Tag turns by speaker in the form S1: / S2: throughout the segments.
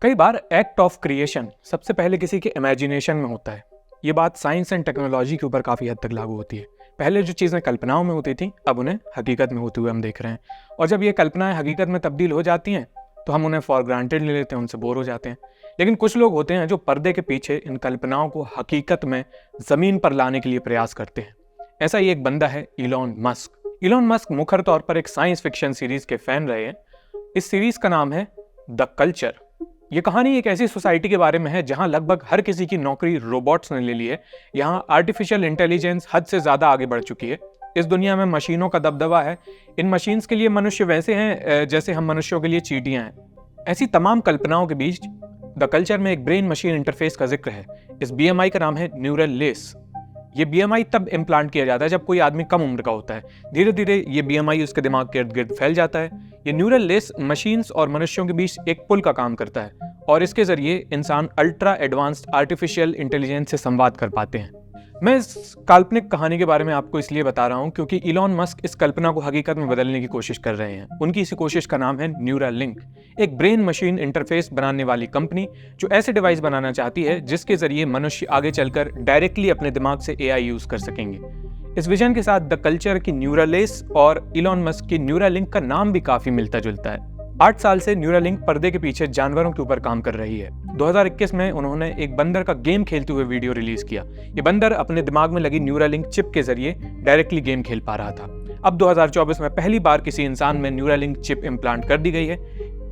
S1: कई बार act of creation सबसे पहले किसी के इमेजिनेशन में होता है। ये बात साइंस एंड टेक्नोलॉजी के ऊपर काफ़ी हद तक लागू होती है। पहले जो चीज़ें कल्पनाओं में होती थी अब उन्हें हकीकत में होते हुए हम देख रहे हैं, और जब ये कल्पनाएं हकीकत में तब्दील हो जाती हैं तो हम उन्हें फॉर ग्रांटेड ले लेते हैं, उनसे बोर हो जाते हैं। लेकिन कुछ लोग होते हैं जो पर्दे के पीछे इन कल्पनाओं को हकीकत में ज़मीन पर लाने के लिए प्रयास करते हैं। ऐसा ही एक बंदा है इलॉन मस्क। इलॉन मस्क मुखर तौर पर एक साइंस फिक्शन सीरीज के फैन रहे हैं। इस सीरीज का नाम है द कल्चर। ये कहानी एक ऐसी सोसाइटी के बारे में है जहां लगभग हर किसी की नौकरी रोबोट्स ने ले ली है। यहाँ आर्टिफिशियल इंटेलिजेंस हद से ज्यादा आगे बढ़ चुकी है। इस दुनिया में मशीनों का दबदबा है। इन मशीन्स के लिए मनुष्य वैसे हैं जैसे हम मनुष्यों के लिए चींटियां हैं। ऐसी तमाम कल्पनाओं के बीच द कल्चर में एक ब्रेन मशीन इंटरफेस का जिक्र है। इस BMI का नाम है न्यूरल लेस। ये BMI तब इम्प्लांट किया जाता है जब कोई आदमी कम उम्र का होता है। धीरे धीरे ये BMI उसके दिमाग के इर्द गिर्द फैल जाता है। ये न्यूरल लेस मशीन्स और मनुष्यों के बीच एक पुल का काम करता है, और इसके जरिए इंसान अल्ट्रा एडवांस्ड आर्टिफिशियल इंटेलिजेंस से संवाद कर पाते हैं। मैं इस काल्पनिक कहानी के बारे में आपको इसलिए बता रहा हूं क्योंकि इलॉन मस्क इस कल्पना को हकीकत में बदलने की कोशिश कर रहे हैं। उनकी इसी कोशिश का नाम है न्यूरालिंक, एक ब्रेन मशीन इंटरफेस बनाने वाली कंपनी जो ऐसे डिवाइस बनाना चाहती है जिसके जरिए मनुष्य आगे चलकर डायरेक्टली अपने दिमाग से AI यूज कर सकेंगे। इस विजन के साथ द कल्चर की न्यूरालेस और इलॉन मस्क की न्यूरालिंक का नाम भी काफी मिलता जुलता है। 8 साल से न्यूरालिंक पर्दे के पीछे जानवरों के ऊपर काम कर रही है। 2021 में उन्होंने एक बंदर का गेम खेलते हुए वीडियो रिलीज किया। ये बंदर अपने दिमाग में लगी न्यूरालिंक चिप के जरिए डायरेक्टली गेम खेल पा रहा था। अब 2024 में पहली बार किसी इंसान में न्यूरालिंक चिप इम्प्लांट कर दी गई है।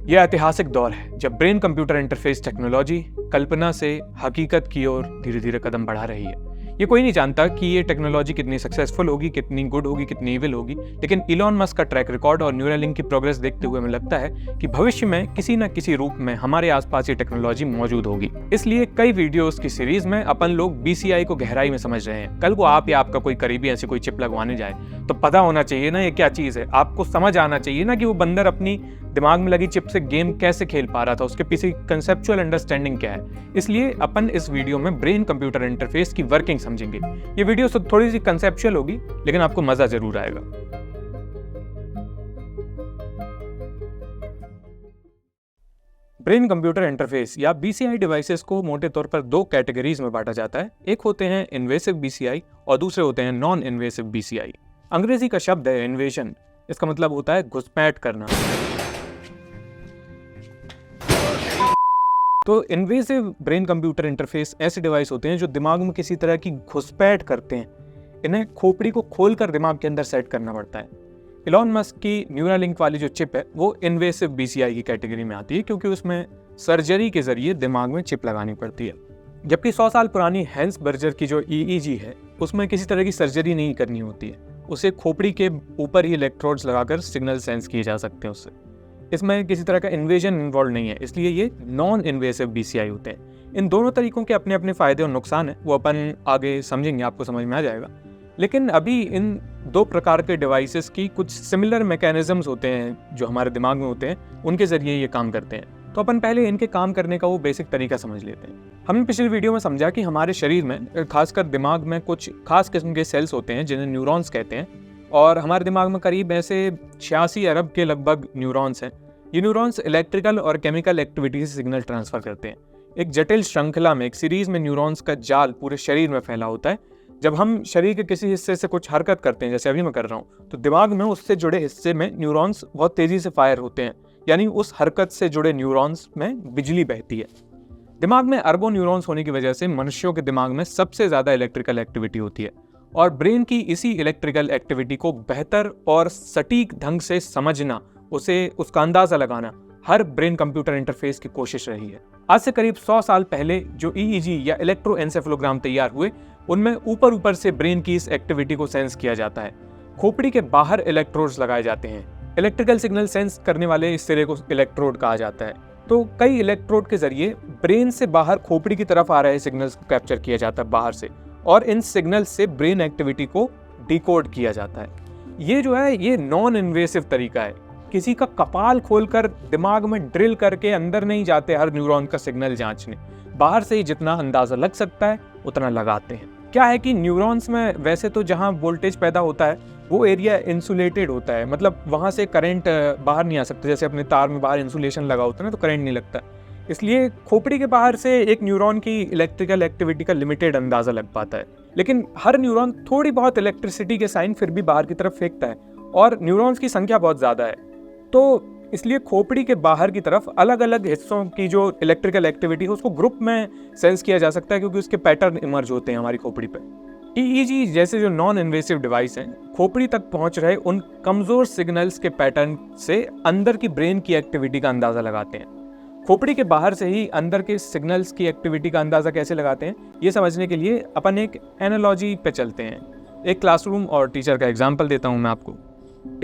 S1: यह ऐतिहासिक दौर है जब ब्रेन कंप्यूटर इंटरफेस टेक्नोलॉजी कल्पना से हकीकत की ओर धीरे धीरे कदम बढ़ा रही है। ये कोई नहीं जानता कि ये टेक्नोलॉजी कितनी सक्सेसफुल होगी, कितनी गुड होगी, कितनी इविल होगी, लेकिन इलॉन मस्क का ट्रैक रिकॉर्ड और न्यूरालिंक की प्रोग्रेस देखते हुए हमें लगता है कि भविष्य में किसी न किसी रूप में हमारे आसपास ये टेक्नोलॉजी मौजूद होगी। इसलिए कई वीडियोस की सीरीज में अपन लोग BCI को गहराई में समझ रहे हैं। कल को आप या आपका कोई करीबी ऐसी कोई चिप लगवाने जाए तो पता होना चाहिए ना ये क्या चीज है। आपको समझ आना चाहिए ना कि वो बंदर अपनी दिमाग में लगी चिप से गेम कैसे खेल पा रहा था, उसके पीछे कंसेप्चुअल अंडरस्टैंडिंग क्या है। इसलिए अपन इस वीडियो में ब्रेन कंप्यूटर इंटरफेस की वर्किंग समझेंगे। ये वीडियो थोड़ी सी कंसेप्चुअल होगी लेकिन आपको मजा जरूर आएगा। ब्रेन कंप्यूटर इंटरफेस या BCI डिवाइसेस को मोटे तौर पर 2 कैटेगरीज में बांटा जाता है। एक होते हैं इन्वेसिव BCI और दूसरे होते हैं नॉन इन्वेसिव BCI। अंग्रेजी का शब्द है इन्वेजन। इसका मतलब होता है घुसपैठ करना। तो इन्वेसिव ब्रेन कंप्यूटर इंटरफेस ऐसे डिवाइस होते हैं जो दिमाग में किसी तरह की घुसपैठ करते हैं। इन्हें खोपड़ी को खोलकर दिमाग के अंदर सेट करना पड़ता है। इलॉन मस्क की न्यूरालिंक वाली जो चिप है वो इन्वेसिव BCI की कैटेगरी में आती है क्योंकि उसमें सर्जरी के जरिए दिमाग में चिप लगानी पड़ती है। जबकि 100 साल पुरानी हैंस बर्जर की जो EEG है उसमें किसी तरह की सर्जरी नहीं करनी होती है। उसे खोपड़ी के ऊपर ही इलेक्ट्रोड्स लगाकर सिग्नल सेंस किए जा सकते हैं उससे। इसमें किसी तरह का इन्वेजन इन्वॉल्व नहीं है, इसलिए ये नॉन इन्वेसिव BCI होते हैं। इन दोनों तरीकों के अपने अपने फायदे और नुकसान हैं, वो अपन आगे समझेंगे, आपको समझ में आ जाएगा। लेकिन अभी इन 2 प्रकार के डिवाइसेस की कुछ सिमिलर मैकेनिज्म्स होते हैं जो हमारे दिमाग में होते हैं, उनके जरिए ये काम करते हैं। तो अपन पहले इनके काम करने का वो बेसिक तरीका समझ लेते हैं। हमने पिछले वीडियो में समझा कि हमारे शरीर में खासकर दिमाग में कुछ खास किस्म के सेल्स होते हैं जिन्हें न्यूरॉन्स कहते हैं, और हमारे दिमाग में करीब ऐसे 86 अरब के लगभग न्यूरॉन्स हैं। ये न्यूरॉन्स इलेक्ट्रिकल और केमिकल एक्टिविटी से सिग्नल ट्रांसफर करते हैं। एक जटिल श्रृंखला में, एक सीरीज में न्यूरॉन्स का जाल पूरे शरीर में फैला होता है। जब हम शरीर के किसी हिस्से से कुछ हरकत करते हैं, जैसे अभी मैं कर रहा हूँ, तो दिमाग में उससे जुड़े हिस्से में न्यूरॉन्स बहुत तेजी से फायर होते हैं, यानी उस हरकत से जुड़े न्यूरॉन्स में बिजली बहती है। दिमाग में अरबों न्यूरॉन्स होने की वजह से मनुष्यों के दिमाग में सबसे ज्यादा इलेक्ट्रिकल एक्टिविटी होती है, और ब्रेन की इसी इलेक्ट्रिकल एक्टिविटी को बेहतर और सटीक ढंग से समझना, उसका अंदाजा लगाना हर ब्रेन कंप्यूटर इंटरफेस की कोशिश रही है। आज से करीब 100 साल पहले जो EEG या इलेक्ट्रोएन्सेफेलोग्राम तैयार हुए, उनमें ऊपर से ब्रेन की इस एक्टिविटी को सेंस किया जाता है। खोपड़ी के बाहर इलेक्ट्रोड्स लगाए जाते हैं। इलेक्ट्रिकल सिग्नल सेंस करने वाले इस सिरे को इलेक्ट्रोड कहा जाता है। तो कई इलेक्ट्रोड के जरिए ब्रेन से बाहर खोपड़ी की तरफ आ रहे सिग्नल्स को कैप्चर किया जाता है बाहर से, और इन सिग्नल से ब्रेन एक्टिविटी को डिकोड किया जाता है। ये जो है ये नॉन इन्वेसिव तरीका है। किसी का कपाल खोलकर दिमाग में ड्रिल करके अंदर नहीं जाते हर न्यूरॉन का सिग्नल जांचने, बाहर से ही जितना अंदाजा लग सकता है उतना लगाते हैं। क्या है कि न्यूरॉन्स में वैसे तो जहां वोल्टेज पैदा होता है वो एरिया इंसुलेटेड होता है, मतलब वहां से करंट बाहर नहीं आ सकता। जैसे अपने तार में बाहर इंसुलेशन लगा होता है ना, तो करंट नहीं लगता। इसलिए खोपड़ी के बाहर से एक न्यूरॉन की इलेक्ट्रिकल एक्टिविटी का लिमिटेड अंदाजा लग पाता है, लेकिन हर न्यूरॉन थोड़ी बहुत इलेक्ट्रिसिटी के साइन फिर भी बाहर की तरफ फेंकता है और न्यूरॉन्स की संख्या बहुत ज़्यादा है। तो इसलिए खोपड़ी के बाहर की तरफ अलग अलग हिस्सों की जो इलेक्ट्रिकल एक्टिविटी है उसको ग्रुप में सेंस किया जा सकता है, क्योंकि उसके पैटर्न इमर्ज होते हैं हमारी खोपड़ी पे। ईईजी जैसे जो नॉन इन्वेसिव डिवाइस हैं, खोपड़ी तक पहुंच रहे उन कमजोर सिग्नल्स के पैटर्न से अंदर की ब्रेन की एक्टिविटी का अंदाजा लगाते हैं। खोपड़ी के बाहर से ही अंदर के सिग्नल्स की एक्टिविटी का अंदाजा कैसे लगाते हैं, ये समझने के लिए अपन एक एनालॉजी पे चलते हैं। एक क्लासरूम और टीचर का एग्जाम्पल देता हूँ मैं आपको।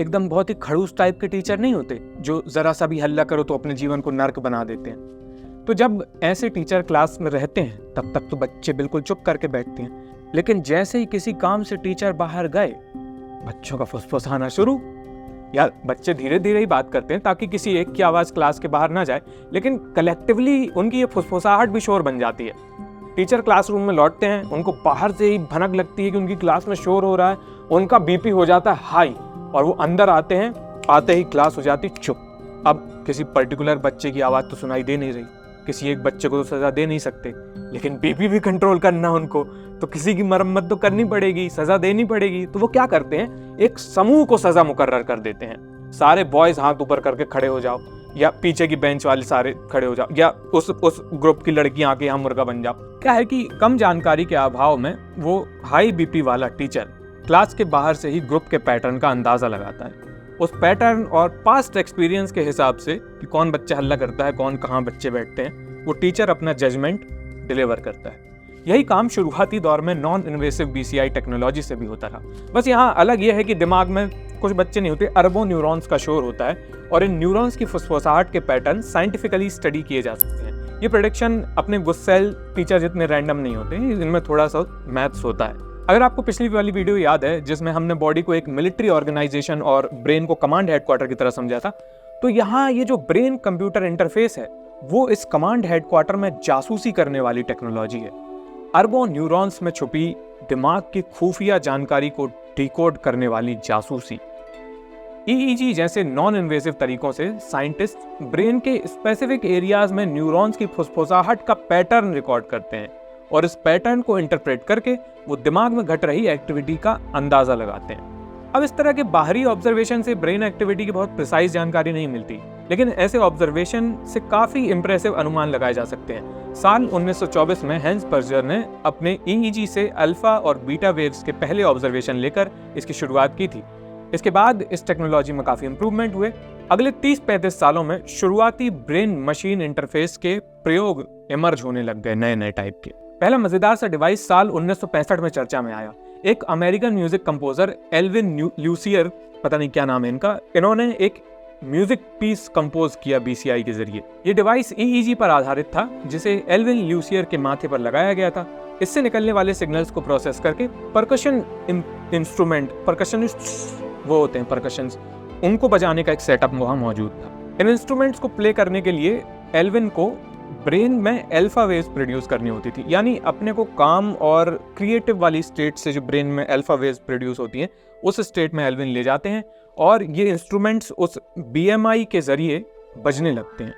S1: एकदम बहुत ही खड़ूस टाइप के टीचर नहीं होते जो जरा सा भी हल्ला करो तो अपने जीवन को नर्क बना देते हैं। तो जब ऐसे टीचर क्लास में रहते हैं तब तक तो बच्चे बिल्कुल चुप करके बैठते हैं, लेकिन जैसे ही किसी काम से टीचर बाहर गए, बच्चों का फुसफुसाना शुरू। या बच्चे धीरे धीरे ही बात करते हैं ताकि किसी एक की आवाज़ क्लास के बाहर ना जाए, लेकिन कलेक्टिवली उनकी ये फुसफुसाहट भी शोर बन जाती है। टीचर क्लासरूम में लौटते हैं, उनको बाहर से ही भनक लगती है कि उनकी क्लास में शोर हो रहा है, उनका बीपी हो जाता है हाई, और वो अंदर आते हैं, आते ही क्लास हो जाती चुप। अब किसी पर्टिकुलर बच्चे की आवाज़ तो सुनाई दे नहीं रही, किसी एक बच्चे को तो सज़ा दे नहीं सकते, लेकिन बीपी भी कंट्रोल करना उनको, तो किसी की मरम्मत तो करनी पड़ेगी, सज़ा देनी पड़ेगी। तो वो क्या करते हैं, एक समूह को सज़ा मुकर्रर कर देते हैं। सारे बॉयज़ हाथ ऊपर करके खड़े हो जाओ, या पीछे की बेंच वाले सारे खड़े हो जाओ, या उस ग्रुप की लड़कियां आके यहाँ मुर्गा बन जाओ। क्या है कि कम जानकारी के अभाव में वो हाई बीपी वाला टीचर क्लास के बाहर से ही ग्रुप के पैटर्न का अंदाजा लगाता है। उस पैटर्न और पास्ट एक्सपीरियंस के हिसाब से कि कौन बच्चा हल्ला करता है, कौन कहाँ बच्चे बैठते हैं, वो टीचर अपना जजमेंट डिलीवर करता है। यही काम शुरुआती दौर में नॉन इन्वेसिव बीसीआई टेक्नोलॉजी से भी होता रहा। बस यहाँ अलग यह है कि दिमाग में कुछ बच्चे नहीं होते, अरबों न्यूरॉन्स का शोर होता है, और इन न्यूरॉन्स की फुसफुसाहट के पैटर्न साइंटिफिकली स्टडी किए जा सकते हैं। ये प्रेडिक्शन अपने गुस्सेल टीचर जितने रैंडम नहीं होते, इनमें थोड़ा सा मैथ्स होता है। अगर आपको पिछली वाली वीडियो याद है जिसमें हमने बॉडी को एक मिलिट्री ऑर्गेनाइजेशन और ब्रेन को कमांड हेडक्वार्टर की तरह समझा था, तो यहाँ ये जो ब्रेन कंप्यूटर इंटरफेस है वो इस कमांड हेडक्वार्टर में जासूसी करने वाली टेक्नोलॉजी है। अरबों न्यूरॉन्स में छुपी दिमाग की खुफिया जानकारी को डिकोड करने वाली जासूसी। ईईजी जैसे नॉन इन्वेसिव तरीकों से साइंटिस्ट ब्रेन के स्पेसिफिक एरियाज में न्यूरॉन्स की फुसफुसाहट का पैटर्न रिकॉर्ड करते हैं, और इस पैटर्न को इंटरप्रेट करके वो दिमाग में घट रही एक्टिविटी का अंदाजा लगाते हैं। अब इस तरह के बाहरी ऑब्जर्वेशन से ब्रेन एक्टिविटी की बहुत प्रिसाइज जानकारी नहीं मिलती, लेकिन ऐसे ऑब्जर्वेशन से काफी इंप्रेसिव अनुमान लगाए जा सकते हैं। साल 1924 में हैंस पर्जर ने अपने ईईजी से अल्फा और बीटा वेव्स के पहले ऑब्जर्वेशन लेकर इसकी शुरुआत की थी। इसके बाद इस टेक्नोलॉजी में काफी इंप्रूवमेंट हुए। अगले 30-35 सालों में शुरुआती ब्रेन मशीन इंटरफेस के प्रयोग इमर्ज होने लग गए नए नए टाइप के। पहला मजेदार सा डिवाइस साल 1965 में चर्चा में आया। एक अमेरिकन म्यूजिक कंपोजर एल्विन ल्यूसियर, पता नहीं क्या नाम है इनका, इन्होंने एक म्यूजिक पीस कंपोज किया बीसीआई के जरिए। ये डिवाइस ईईजी पर आधारित था, जिसे एल्विन ल्यूसियर के माथे पर लगाया गया था। इससे निकलने वाले सिग्नल्स को प्रोसेस करके परकशन इंस्ट्रूमेंट, परकशनिस्ट वो होते हैं परकशंस, उनको बजाने का एक सेटअप वहाँ मौजूद था। इन इंस्ट्रूमेंट्स को प्ले करने के लिए एल्विन को ब्रेन में अल्फा वेव्स प्रोड्यूस करनी होती थी, यानी अपने को काम और क्रिएटिव वाली स्टेट से जो ब्रेन में अल्फा वेव्स प्रोड्यूस होती हैं उस स्टेट में एल्विन ले जाते हैं, और ये इंस्ट्रूमेंट्स उस बीएमआई के जरिए बजने लगते हैं।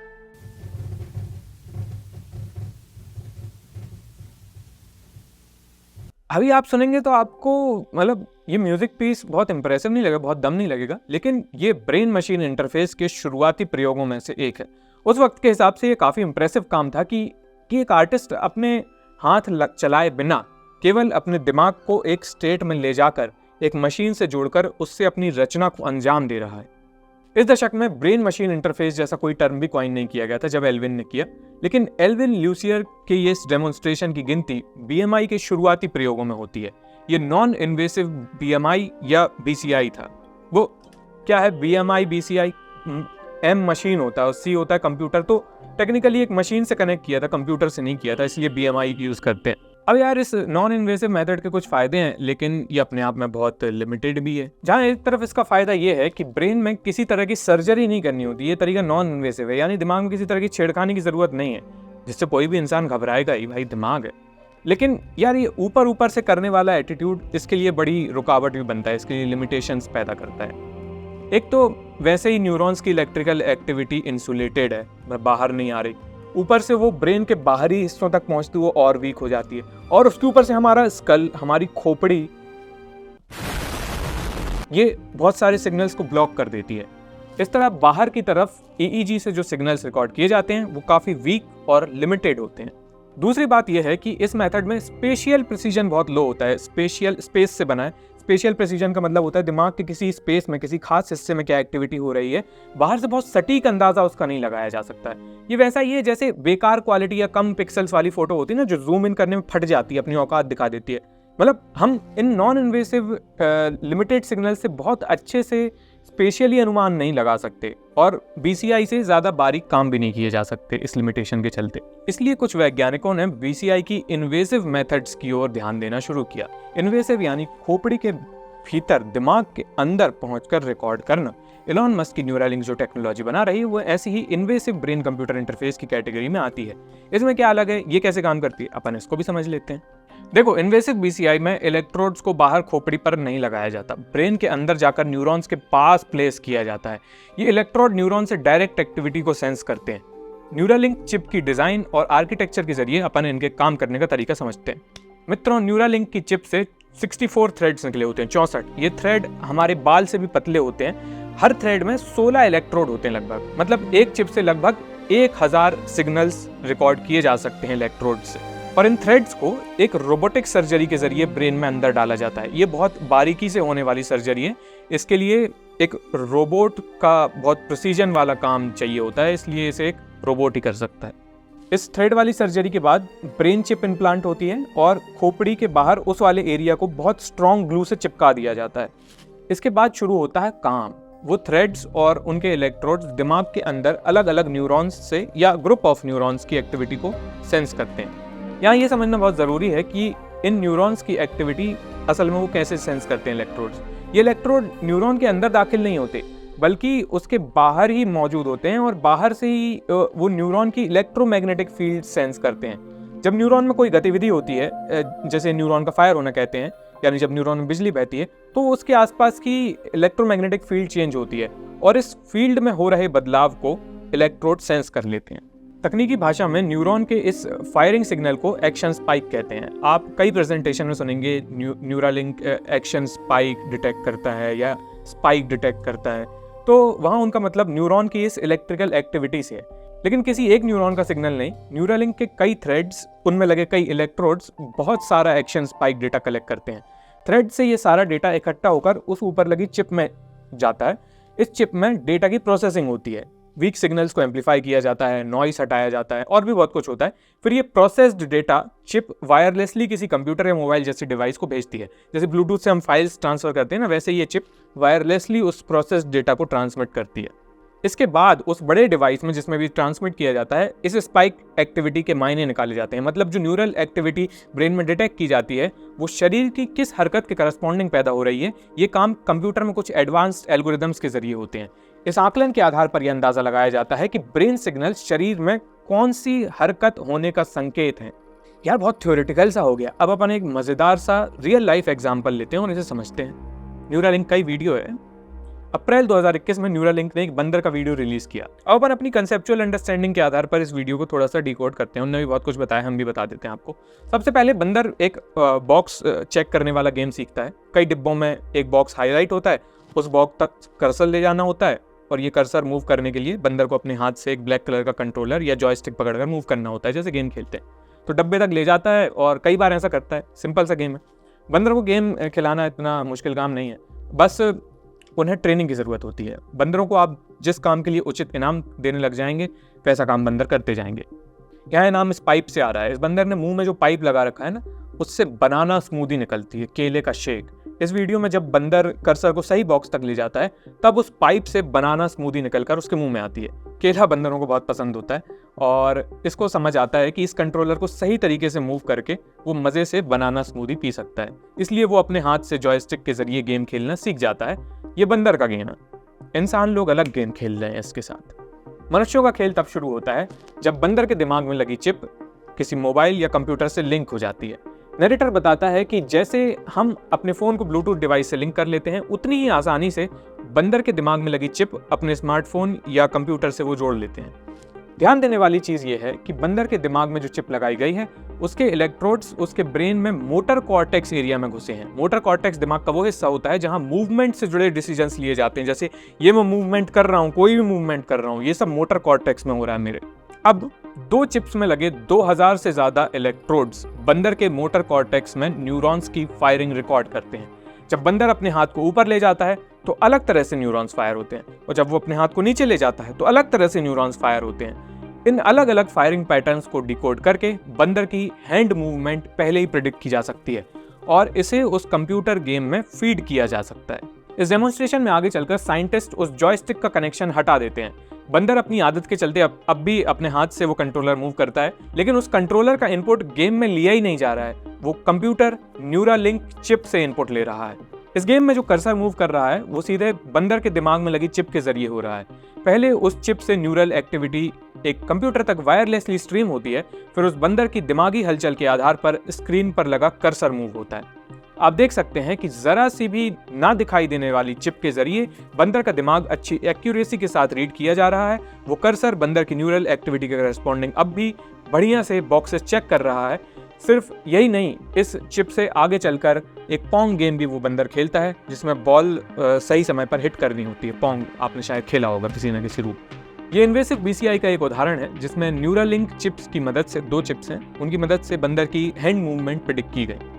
S1: अभी आप सुनेंगे तो आपको मतलब ये म्यूजिक पीस बहुत इंप्रेसिव नहीं लगेगा, बहुत दम नहीं लगेगा, लेकिन ये ब्रेन मशीन इंटरफेस के शुरुआती प्रयोगों में से एक है। उस वक्त के हिसाब से ये काफ़ी इंप्रेसिव काम था कि एक आर्टिस्ट अपने हाथ चलाए बिना केवल अपने दिमाग को एक स्टेट में ले जाकर एक मशीन से जोड़कर उससे अपनी रचना को अंजाम दे रहा है। इस दशक में ब्रेन मशीन इंटरफेस जैसा कोई टर्म भी कॉइन नहीं किया गया था जब एल्विन ने किया, लेकिन एल्विन ल्यूसियर के ये डेमोन्स्ट्रेशन की गिनती बीएमआई के शुरुआती प्रयोगों में होती है। ये नॉन इन्वेसिव बीएमआई या बीसीआई था। वो क्या है बीएमआई बीसीआई? एम मशीन होता है और सी होता है कंप्यूटर, तो टेक्निकली एक मशीन से कनेक्ट किया था, कंप्यूटर से नहीं किया था, इसलिए बीएमआई यूज करते हैं। अब यार इस नॉन इन्वेसिव मेथड के कुछ फायदे हैं, लेकिन ये अपने आप में बहुत लिमिटेड भी है। जहाँ एक तरफ इसका फायदा ये है कि ब्रेन में किसी तरह की सर्जरी नहीं करनी होती, ये तरीका नॉन इन्वेसिव है, यानी दिमाग में किसी तरह की छेड़खानी की जरूरत नहीं है, जिससे कोई भी इंसान घबराएगा ही, भाई दिमाग है। लेकिन यार ये ऊपर ऊपर से करने वाला एटीट्यूड इसके लिए बड़ी रुकावट भी बनता है, इसके लिए लिमिटेशंस पैदा करता है। एक तो वैसे ही न्यूरॉन्स की इलेक्ट्रिकल एक्टिविटी इंसुलेटेड है, बाहर नहीं आ रही, ऊपर से वो ब्रेन के बाहरी हिस्सों तक पहुंचती वो और वीक हो जाती है, और उसके ऊपर से हमारा स्कल, हमारी खोपड़ी, ये बहुत सारे सिग्नल्स को ब्लॉक कर देती है। इस तरह बाहर की तरफ EEG से जो सिग्नल्स रिकॉर्ड किए जाते हैं वो काफ़ी वीक और लिमिटेड होते हैं। दूसरी बात यह है कि इस मेथड में स्पेशियल प्रिसीजन बहुत लो होता है। स्पेस से बना है। स्पेशियल प्रिसीजन का मतलब होता है दिमाग के किसी स्पेस में, किसी खास हिस्से में क्या एक्टिविटी हो रही है, बाहर से बहुत सटीक अंदाजा उसका नहीं लगाया जा सकता है। ये वैसा ही है जैसे बेकार क्वालिटी या कम पिक्सल्स वाली फोटो होती है ना, जो जूम इन करने में फट जाती है, अपनी औकात दिखा देती है। मतलब हम in non invasive limited signal से बहुत अच्छे से स्पेशली अनुमान नहीं लगा सकते, और BCI से ज़्यादा बारीक काम भी नहीं किए जा सकते इस लिमिटेशन के चलते। इसलिए कुछ वैज्ञानिकों ने BCI की इन्वेसिव मेथड्स की ओर ध्यान देना शुरू किया। इन्वेसिव यानी खोपड़ी के भीतर, दिमाग के अंदर पहुंचकर रिकॉर्ड करना। एलॉन मस्क की न्यूरालिंक जो टेक्नोलॉजी बना रही है वो ऐसी ही इन्वेसिव ब्रेन कंप्यूटर इंटरफेस की कैटेगरी में आती है। इसमें क्या अलग है, ये कैसे काम करती है, अपन इसको भी समझ लेते हैं। देखो, इन्वेसिव BCI में इलेक्ट्रोड्स को बाहर खोपड़ी पर नहीं लगाया जाता, ब्रेन के अंदर जाकर न्यूरॉन्स के पास प्लेस किया जाता है। ये इलेक्ट्रोड न्यूरॉन से डायरेक्ट एक्टिविटी को सेंस करते हैं। न्यूरालिंक चिप की डिजाइन और आर्किटेक्चर के जरिए अपन इनके काम करने का तरीका समझते हैं। मित्रों, न्यूरालिंक की चिप से 64 थ्रेड्स निकले होते हैं, 64। ये थ्रेड हमारे बाल से भी पतले होते हैं। हर थ्रेड में 16 इलेक्ट्रोड होते हैं लगभग, मतलब एक चिप से लगभग 1000 सिग्नल्स रिकॉर्ड किए जा सकते हैं इलेक्ट्रोड से। और इन थ्रेड्स को एक रोबोटिक सर्जरी के जरिए ब्रेन में अंदर डाला जाता है। ये बहुत बारीकी से होने वाली सर्जरी है। इसके लिए एक रोबोट का बहुत प्रिसीजन वाला काम चाहिए होता है, इसलिए इसे एक रोबोट ही कर सकता है। इस थ्रेड वाली सर्जरी के बाद ब्रेन चिप इम्प्लांट होती है और खोपड़ी के बाहर उस वाले एरिया को बहुत स्ट्रॉन्ग ग्लू से चिपका दिया जाता है। इसके बाद शुरू होता है काम। वो थ्रेड्स और उनके इलेक्ट्रोड्स दिमाग के अंदर अलग अलग न्यूरॉन्स से या ग्रुप ऑफ न्यूरॉन्स की एक्टिविटी को सेंस करते हैं। यहाँ ये समझना बहुत ज़रूरी है कि इन न्यूरॉन्स की एक्टिविटी असल में वो कैसे सेंस करते हैं इलेक्ट्रोड्स। ये इलेक्ट्रोड न्यूरॉन के अंदर दाखिल नहीं होते, बल्कि उसके बाहर ही मौजूद होते हैं और बाहर से ही वो न्यूरॉन की इलेक्ट्रोमैग्नेटिक फील्ड सेंस करते हैं। जब न्यूरॉन में कोई गतिविधि होती है, जैसे न्यूरॉन का फायर होना कहते हैं, यानी जब न्यूरॉन में बिजली बहती है, तो उसके आसपास की इलेक्ट्रोमैग्नेटिक फील्ड चेंज होती है और इस फील्ड में हो रहे बदलाव को इलेक्ट्रोड सेंस कर लेते हैं। तकनीकी भाषा में न्यूरॉन के इस फायरिंग सिग्नल को एक्शन स्पाइक कहते हैं। आप कई प्रेजेंटेशन में सुनेंगे न्यूरालिंक एक्शन स्पाइक डिटेक्ट करता है या स्पाइक डिटेक्ट करता है, तो वहाँ उनका मतलब न्यूरॉन की इस इलेक्ट्रिकल एक्टिविटी से है। लेकिन किसी एक न्यूरॉन का सिग्नल नहीं, न्यूरालिंक के कई थ्रेड्स, उनमें लगे कई इलेक्ट्रोड्स बहुत सारा एक्शन स्पाइक डेटा कलेक्ट करते हैं। थ्रेड से ये सारा डेटा इकट्ठा होकर उस ऊपर लगी चिप में जाता है। इस चिप में डेटा की प्रोसेसिंग होती है, वीक सिग्नल्स को एम्पलीफाई किया जाता है, नॉइस हटाया जाता है और भी बहुत कुछ होता है। फिर ये प्रोसेस्ड डेटा चिप वायरलेसली किसी कंप्यूटर या मोबाइल जैसी डिवाइस को भेजती है। जैसे ब्लूटूथ से हम फाइल्स ट्रांसफर करते हैं ना, वैसे ये चिप वायरलेसली उस प्रोसेस्ड डेटा को ट्रांसमिट करती है। इसके बाद उस बड़े डिवाइस में जिसमें भी ट्रांसमिट किया जाता है, इस स्पाइक एक्टिविटी के मायने निकाले जाते हैं। मतलब जो न्यूरल एक्टिविटी ब्रेन में डिटेक्ट की जाती है वो शरीर की किस हरकत के करस्पॉन्डिंग पैदा हो रही है, ये काम कंप्यूटर में कुछ एडवांस्ड एल्गोरिदम्स के जरिए होते हैं। इस आकलन के आधार पर यह अंदाजा लगाया जाता है कि ब्रेन सिग्नल शरीर में कौन सी हरकत होने का संकेत है। यार बहुत थ्योरेटिकल सा हो गया। अब अपन एक मजेदार सा रियल लाइफ एग्जांपल लेते हैं और इसे समझते हैं। न्यूरालिंक का ही वीडियो है। अप्रैल 2021 में न्यूरालिंक ने एक बंदर का वीडियो रिलीज किया। अब अपन अपनी कंसेप्चुअल अंडरस्टैंडिंग के आधार पर इस वीडियो को थोड़ा सा डिकोड करते हैं। उन्होंने भी बहुत कुछ बताया, हम भी बता देते हैं आपको। सबसे पहले बंदर एक बॉक्स चेक करने वाला गेम सीखता है। कई डिब्बों में एक बॉक्स हाईलाइट होता है, उस बॉक्स तक कर्सर ले जाना होता है और ये कर्सर मूव करने के लिए बंदर को अपने हाथ से एक ब्लैक कलर का कंट्रोलर या जॉयस्टिक पकड़कर मूव करना होता है, जैसे गेम खेलते हैं। तो डब्बे तक ले जाता है और कई बार ऐसा करता है। सिंपल सा गेम है। बंदर को गेम खिलाना इतना मुश्किल काम नहीं है, बस उन्हें ट्रेनिंग की ज़रूरत होती है। बंदरों को आप जिस काम के लिए उचित इनाम देने लग जाएंगे, वैसा काम बंदर करते जाएंगे। यहाँ इनाम इस पाइप से आ रहा है। इस बंदर ने मुंह में जो पाइप लगा रखा है ना, उससे बनाना स्मूदी निकलती है, केले का शेक। इस वीडियो में जब बंदर कर्सर को सही बॉक्स तक ले जाता है, तब उस पाइप से बनाना स्मूदी निकलकर उसके मुंह में आती है। केला बंदरों को बहुत पसंद होता है और इसको समझ आता है कि इस कंट्रोलर को सही तरीके से मूव करके वो मज़े से बनाना स्मूदी पी सकता है। इसलिए वो अपने हाथ से जॉयस्टिक के जरिए गेम खेलना सीख जाता है। ये बंदर का गेम है। इंसान लोग अलग गेम खेल रहे हैं इसके साथ। मनुष्यों का खेल तब शुरू होता है जब बंदर के दिमाग में लगी चिप किसी मोबाइल या कंप्यूटर से लिंक हो जाती है। नरेटर बताता है कि जैसे हम अपने फ़ोन को ब्लूटूथ डिवाइस से लिंक कर लेते हैं, उतनी ही आसानी से बंदर के दिमाग में लगी चिप अपने स्मार्टफोन या कंप्यूटर से वो जोड़ लेते हैं। ध्यान देने वाली चीज ये है कि बंदर के दिमाग में जो चिप लगाई गई है उसके इलेक्ट्रोड्स उसके ब्रेन में मोटर कॉर्टेक्स एरिया में घुसे हैं। मोटर कॉर्टेक्स दिमाग का वो हिस्सा होता है जहां मूवमेंट से जुड़े डिसीजंस लिए जाते हैं, जैसे ये मैं मूवमेंट कर रहा हूं, कोई भी मूवमेंट कर रहा हूं, ये सब मोटर कॉर्टेक्स में हो रहा है मेरे। अब 2 चिप्स में लगे 2000 से ज्यादा इलेक्ट्रोड्स बंदर के मोटर कॉर्टेक्स में न्यूरॉन्स की फायरिंग रिकॉर्ड करते हैं। जब बंदर अपने हाथ को ऊपर ले जाता है तो अलग तरह से न्यूरॉन्स फायर होते हैं, और जब वो अपने हाथ को नीचे ले जाता है तो अलग तरह से न्यूरॉन्स फायर होते हैं। इन अलग अलग फायरिंग पैटर्न्स को डिकोड करके बंदर की हैंड मूवमेंट पहले ही प्रिडिक्ट की जा सकती है और इसे उस कंप्यूटर गेम में फीड किया जा सकता है। इस डेमोन्स्ट्रेशन में आगे चलकर साइंटिस्ट उस जॉयस्टिक का कनेक्शन हटा देते हैं। बंदर अपनी आदत के चलते अब भी अपने हाथ से वो कंट्रोलर मूव करता है, लेकिन उस कंट्रोलर का इनपुट गेम में लिया ही नहीं जा रहा है, वो कंप्यूटर न्यूरालिंक चिप से इनपुट ले रहा है। इस गेम में जो कर्सर मूव कर रहा है वो सीधे बंदर के दिमाग में लगी चिप के जरिए हो रहा है। पहले उस चिप से न्यूरल एक्टिविटी एक कंप्यूटर तक वायरलेसली स्ट्रीम होती है, फिर उस बंदर की दिमागी हलचल के आधार पर स्क्रीन पर लगा कर्सर मूव होता है। आप देख सकते हैं कि जरा सी भी ना दिखाई देने वाली चिप के जरिए बंदर का दिमाग अच्छी एक्यूरेसी के साथ रीड किया जा रहा है। वो कर्सर बंदर की न्यूरल एक्टिविटी के करस्पॉन्डिंग अब भी बढ़िया से बॉक्सेस चेक कर रहा है। सिर्फ यही नहीं, इस चिप से आगे चलकर एक पोंग गेम भी वो बंदर खेलता है जिसमें बॉल सही समय पर हिट करनी होती है। पोंग आपने शायद खेला होगा किसी न किसी रूप। ये इन्वेसिव बीसीआई का एक उदाहरण है जिसमें न्यूरालिंक चिप्स की मदद से, 2 चिप्स हैं, उनकी मदद से बंदर की हैंड मूवमेंट प्रेडिक्ट की गई।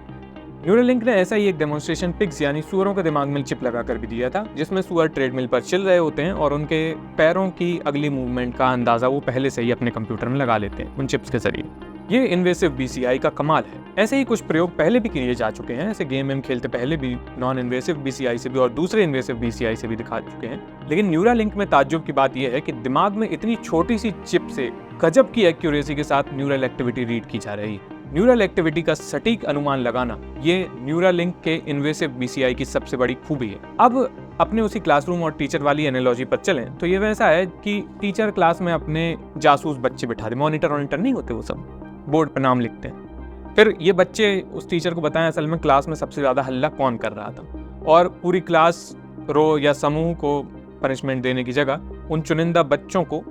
S1: न्यूरालिंक ने ऐसा ही एक डेमोन्स्ट्रेशन पिग्स यानी सूअरों के दिमाग में चिप लगाकर भी दिया था, जिसमें सूअर ट्रेडमिल पर चल रहे होते हैं और उनके पैरों की अगली मूवमेंट का अंदाजा वो पहले से ही अपने कंप्यूटर में लगा लेते हैं उन चिप्स के जरिए। ये इन्वेसिव बीसीआई का कमाल है। ऐसे ही कुछ प्रयोग पहले भी किए जा चुके हैं, ऐसे गेम खेलते पहले भी नॉन इन्वेसिव बीसीआई से भी और दूसरे इन्वेसिव बीसीआई से भी दिखा चुके हैं। लेकिन न्यूरालिंक में ताज्जुब की बात यह है कि दिमाग में इतनी छोटी सी चिप से गजब की एक्यूरेसी के साथ न्यूरल एक्टिविटी रीड की जा रही है। न्यूरल एक्टिविटी का सटीक अनुमान लगाना ये न्यूरालिंक के इन्वेसिव बीसीआई की सबसे बड़ी खूबी है। अब अपने उसी क्लासरूम और टीचर वाली एनालॉजी पर चलें तो ये वैसा है कि टीचर क्लास में अपने जासूस बच्चे बिठा दे, मॉनिटर नहीं होते, वो सब बोर्ड पर नाम लिखते हैं। फिर ये बच्चे उस टीचर को बताएं असल में क्लास में सबसे ज़्यादा हल्ला कौन कर रहा था, और पूरी क्लास रो या समूह को पनिशमेंट देने की जगह उन चुनिंदा बच्चों को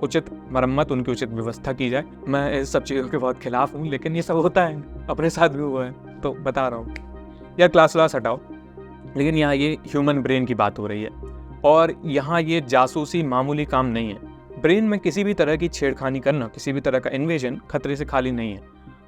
S1: उचित मरम्मत, उनकी उचित व्यवस्था की जाए। मैं इस सब चीज़ों के बहुत खिलाफ हूँ, लेकिन ये सब होता है, अपने साथ भी हुआ है तो बता रहा हूँ। यार क्लास हटाओ, लेकिन यहाँ ये ह्यूमन ब्रेन की बात हो रही है और यहाँ ये जासूसी मामूली काम नहीं है। ब्रेन में किसी भी तरह की छेड़खानी करना, किसी भी तरह का इन्वेजन खतरे से खाली नहीं है,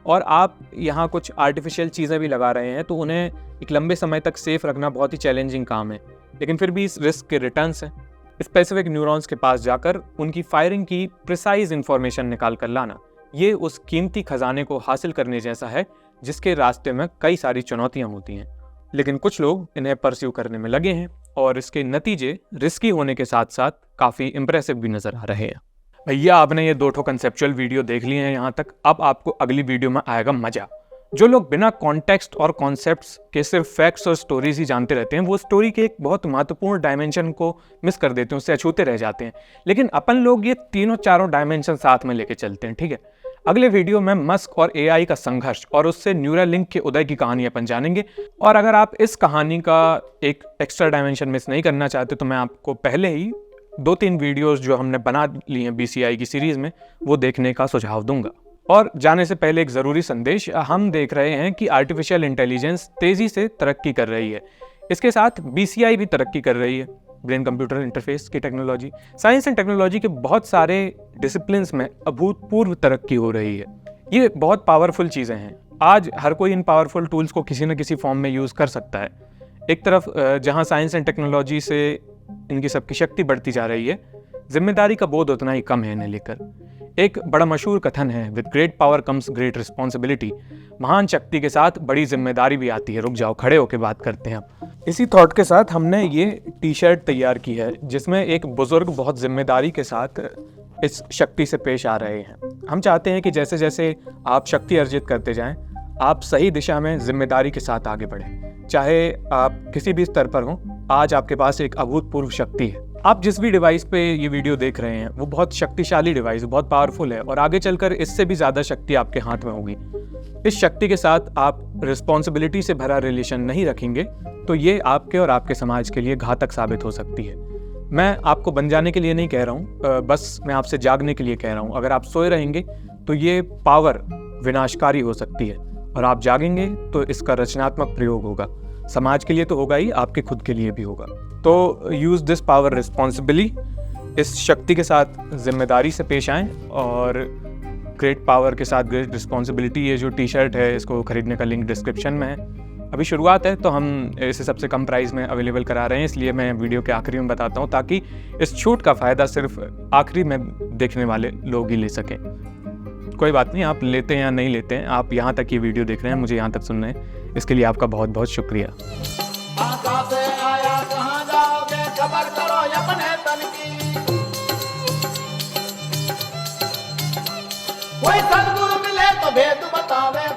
S1: और आप यहाँ कुछ आर्टिफिशियल चीज़ें भी लगा रहे हैं तो उन्हें एक लंबे समय तक सेफ रखना बहुत ही चैलेंजिंग काम है। लेकिन फिर भी इस रिस्क के रिटर्न्स हैं। स्पेसिफिक न्यूरॉन्स के पास जाकर उनकी फायरिंग की प्रिसाइज इंफॉर्मेशन निकाल कर लाना, ये उस कीमती खजाने को हासिल करने जैसा है जिसके रास्ते में कई सारी चुनौतियाँ होती हैं। लेकिन कुछ लोग इन्हें परस्यू करने में लगे हैं और इसके नतीजे रिस्की होने के साथ साथ काफ़ी इंप्रेसिव भी नज़र आ रहे हैं। भैया आपने ये 2 कंसेप्चुअल वीडियो देख लिए हैं यहाँ तक, अब आपको अगली वीडियो में आएगा मजा। जो लोग बिना कॉन्टेक्स्ट और कॉन्सेप्ट्स के सिर्फ फैक्ट्स और स्टोरीज ही जानते रहते हैं, वो स्टोरी के एक बहुत महत्वपूर्ण डायमेंशन को मिस कर देते हैं, उससे अछूते रह जाते हैं। लेकिन अपन लोग ये 3-4 डायमेंशन साथ में लेके चलते हैं, ठीक है। अगले वीडियो में मस्क और एआई का संघर्ष और उससे न्यूरालिंक के उदय की कहानी अपन जानेंगे। और अगर आप इस कहानी का एक एक्स्ट्रा डायमेंशन मिस नहीं करना चाहते तो मैं आपको पहले ही 2-3 वीडियोस जो हमने बना ली हैं बीसीआई की सीरीज में, वो देखने का सुझाव दूंगा। और जाने से पहले एक ज़रूरी संदेश, हम देख रहे हैं कि आर्टिफिशियल इंटेलिजेंस तेज़ी से तरक्की कर रही है, इसके साथ बीसीआई भी तरक्की कर रही है, ब्रेन कंप्यूटर इंटरफेस की टेक्नोलॉजी। साइंस एंड टेक्नोलॉजी के बहुत सारे डिसिप्लिन्स में अभूतपूर्व तरक्की हो रही है। ये बहुत पावरफुल चीज़ें हैं। आज हर कोई इन पावरफुल टूल्स को किसी न किसी फॉर्म में यूज़ कर सकता है। एक तरफ जहाँ साइंस एंड टेक्नोलॉजी से इनकी सबकी शक्ति बढ़ती जा रही है, जिम्मेदारी का बोध उतना ही कम है इन्हें लेकर। एक बड़ा मशहूर कथन है, with great power comes great responsibility. महान शक्ति के साथ बड़ी जिम्मेदारी भी आती है। रुक जाओ, खड़े होकर बात करते हैं अब। इसी थॉट के साथ हमने ये टी-शर्ट तैयार की है जिसमें एक बुजुर्ग बहुत जिम्मेदारी के साथ इस शक्ति से पेश आ रहे हैं। हम चाहते हैं कि जैसे जैसे आप शक्ति अर्जित करते जाएं, आप सही दिशा में जिम्मेदारी के साथ आगे बढ़ें। चाहे आप किसी भी स्तर पर हों, आज आपके पास एक अभूतपूर्व शक्ति है। आप जिस भी डिवाइस पे ये वीडियो देख रहे हैं वो बहुत शक्तिशाली डिवाइस, बहुत पावरफुल है, और आगे चलकर इससे भी ज़्यादा शक्ति आपके हाथ में होगी। इस शक्ति के साथ आप रिस्पॉन्सिबिलिटी से भरा रिलेशन नहीं रखेंगे तो ये आपके और आपके समाज के लिए घातक साबित हो सकती है। मैं आपको बन जाने के लिए नहीं कह रहा हूँ, बस मैं आपसे जागने के लिए कह रहा हूँ। अगर आप सोए रहेंगे तो ये पावर विनाशकारी हो सकती है, और आप जागेंगे तो इसका रचनात्मक प्रयोग होगा। समाज के लिए तो होगा ही, आपके खुद के लिए भी होगा। तो यूज़ दिस पावर रिस्पॉन्सिबली, इस शक्ति के साथ जिम्मेदारी से पेश आएँ, और ग्रेट पावर के साथ ग्रेट रिस्पॉन्सिबिलिटी, ये जो टी शर्ट है इसको खरीदने का लिंक डिस्क्रिप्शन में है। अभी शुरुआत है तो हम इसे सबसे कम प्राइस में अवेलेबल करा रहे हैं, इसलिए मैं वीडियो के आखिरी में बताता हूँ, ताकि इस छूट का फ़ायदा सिर्फ आखिरी में देखने वाले लोग ही ले सकें। कोई बात नहीं, आप लेते हैं या नहीं लेते हैं, आप यहाँ तक ये वीडियो देख रहे हैं, मुझे यहाँ तक सुन रहे हैं, इसके लिए आपका बहुत बहुत शुक्रिया।
S2: कोई सद्गुरु मिले तो भेद बतावे।